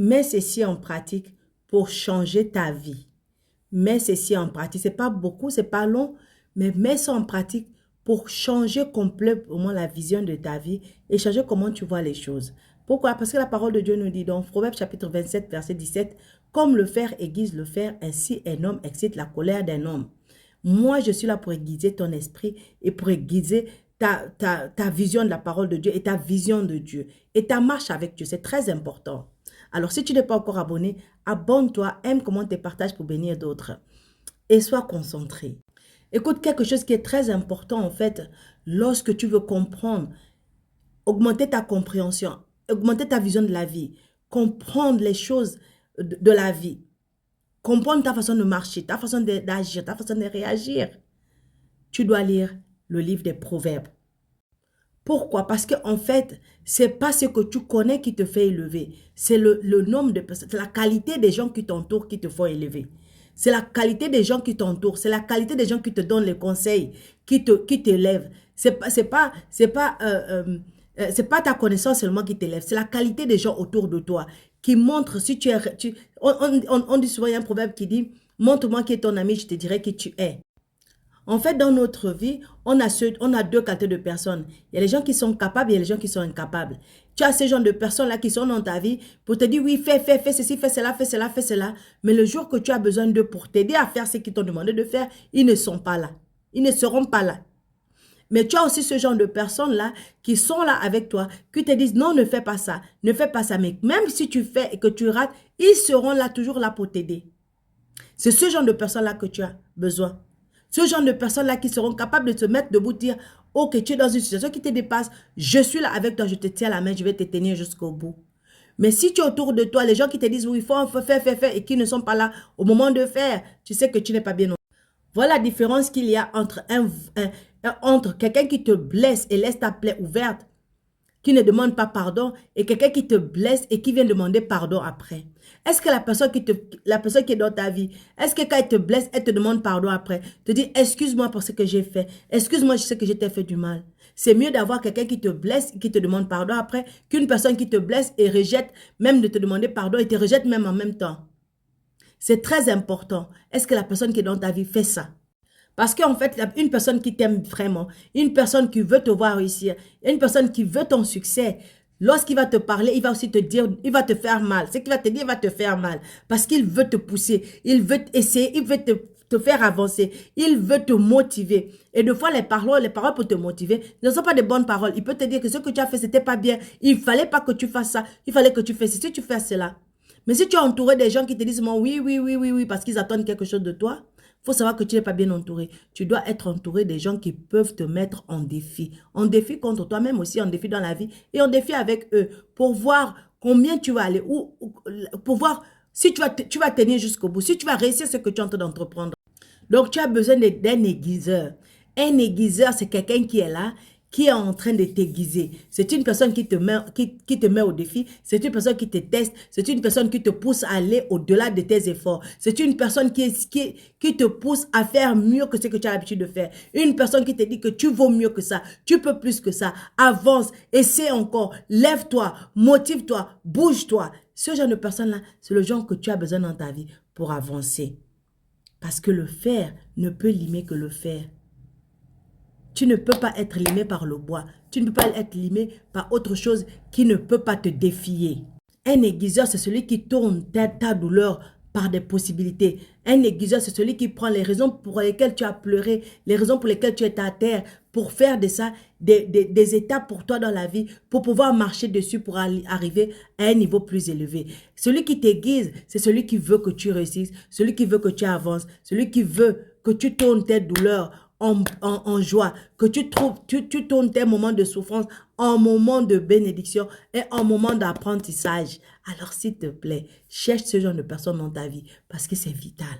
Mets ceci en pratique pour changer ta vie. Mets ceci en pratique. Ce n'est pas beaucoup, ce n'est pas long, mais mets ça en pratique pour changer complètement la vision de ta vie et changer comment tu vois les choses. Pourquoi? Parce que la parole de Dieu nous dit dans Proverbes chapitre 27, verset 17, « Comme le fer aiguise le fer, ainsi un homme excite la colère d'un homme. » Moi, je suis là pour aiguiser ton esprit et pour aiguiser ta vision de la parole de Dieu et ta vision de Dieu et ta marche avec Dieu. C'est très important. Alors, si tu n'es pas encore abonné, abonne-toi, aime, commente et partage pour bénir d'autres. Et sois concentré. Écoute, quelque chose qui est très important en fait, lorsque tu veux comprendre, augmenter ta compréhension, augmenter ta vision de la vie, comprendre les choses de la vie, comprendre ta façon de marcher, ta façon d'agir, ta façon de réagir. Tu dois lire le livre des Proverbes. Pourquoi? Parce qu'en fait, ce n'est pas ce que tu connais qui te fait élever. C'est le nombre de personnes, c'est la qualité des gens qui t'entourent qui te font élever. C'est la qualité des gens qui t'entourent. C'est la qualité des gens qui te donnent les conseils, qui t'élèvent. C'est pas ta connaissance seulement qui t'élève. C'est la qualité des gens autour de toi qui montrent si tu es... on dit souvent, il y a un proverbe qui dit, montre-moi qui est ton ami, je te dirai qui tu es. En fait, dans notre vie, on a deux qualités de personnes. Il y a les gens qui sont capables et il y a les gens qui sont incapables. Tu as ces gens de personnes-là qui sont dans ta vie pour te dire, oui, fais ceci, fais cela, fais cela, fais cela. Mais le jour que tu as besoin d'eux pour t'aider à faire ce qu'ils t'ont demandé de faire, ils ne sont pas là. Ils ne seront pas là. Mais tu as aussi ce genre de personnes-là qui sont là avec toi, qui te disent, non, ne fais pas ça, ne fais pas ça. Mais même si tu fais et que tu rates, ils seront là, toujours là pour t'aider. C'est ce genre de personnes-là que tu as besoin. Ce genre de personnes-là qui seront capables de te mettre debout, dire, ok, tu es dans une situation qui te dépasse, je suis là avec toi, je te tiens la main, je vais te tenir jusqu'au bout. Mais si tu es autour de toi, les gens qui te disent, oui, il faut faire, et qui ne sont pas là au moment de faire, tu sais que tu n'es pas bien. Voilà la différence qu'il y a entre quelqu'un qui te blesse et laisse ta plaie ouverte, qui ne demande pas pardon, et quelqu'un qui te blesse et qui vient demander pardon après. Est-ce que la personne qui est dans ta vie, est-ce que quand elle te blesse, elle te demande pardon après, te dit excuse-moi pour ce que j'ai fait, excuse-moi, je sais que je t'ai fait du mal. C'est mieux d'avoir quelqu'un qui te blesse et qui te demande pardon après, qu'une personne qui te blesse et rejette, même de te demander pardon et te rejette même en même temps. C'est très important. Est-ce que la personne qui est dans ta vie fait ça? Parce qu'en fait, une personne qui t'aime vraiment, une personne qui veut te voir réussir, une personne qui veut ton succès, lorsqu'il va te parler, il va aussi te dire, il va te faire mal. Ce qu'il va te dire, il va te faire mal. Parce qu'il veut te pousser, il veut essayer, il veut te faire avancer, il veut te motiver. Et des fois, les paroles pour te motiver ne sont pas de bonnes paroles. Il peut te dire que ce que tu as fait, ce n'était pas bien. Il ne fallait pas que tu fasses ça. Il fallait que tu fasses ceci, tu fais cela. Mais si tu es entouré des gens qui te disent, oui, parce qu'ils attendent quelque chose de toi, il faut savoir que tu n'es pas bien entouré. Tu dois être entouré des gens qui peuvent te mettre en défi. En défi contre toi-même aussi, en défi dans la vie. Et en défi avec eux. Pour voir combien tu vas aller. Pour voir si tu vas tenir jusqu'au bout. Si tu vas réussir ce que tu es en train d'entreprendre. Donc, tu as besoin d'un aiguiseur. Un aiguiseur, c'est quelqu'un qui est là, qui est en train de t'aiguiser. C'est une personne qui te met au défi. C'est une personne qui te teste. C'est une personne qui te pousse à aller au-delà de tes efforts. C'est une personne qui te pousse à faire mieux que ce que tu as l'habitude de faire. Une personne qui te dit que tu vaux mieux que ça. Tu peux plus que ça. Avance, essaie encore. Lève-toi, motive-toi, bouge-toi. Ce genre de personne-là, c'est le genre que tu as besoin dans ta vie pour avancer. Parce que le fer ne peut limer que le fer. Tu ne peux pas être limé par le bois. Tu ne peux pas être limé par autre chose qui ne peut pas te défier. Un aiguiseur, c'est celui qui tourne ta douleur par des possibilités. Un aiguiseur, c'est celui qui prend les raisons pour lesquelles tu as pleuré, les raisons pour lesquelles tu es à terre, pour faire de ça des étapes pour toi dans la vie, pour pouvoir marcher dessus, pour arriver à un niveau plus élevé. Celui qui t'aiguise, c'est celui qui veut que tu réussisses, celui qui veut que tu avances, celui qui veut que tu tournes tes douleurs en joie, que tu tournes tes moments de souffrance en moments de bénédiction et en moments d'apprentissage. Alors, s'il te plaît, cherche ce genre de personnes dans ta vie parce que c'est vital.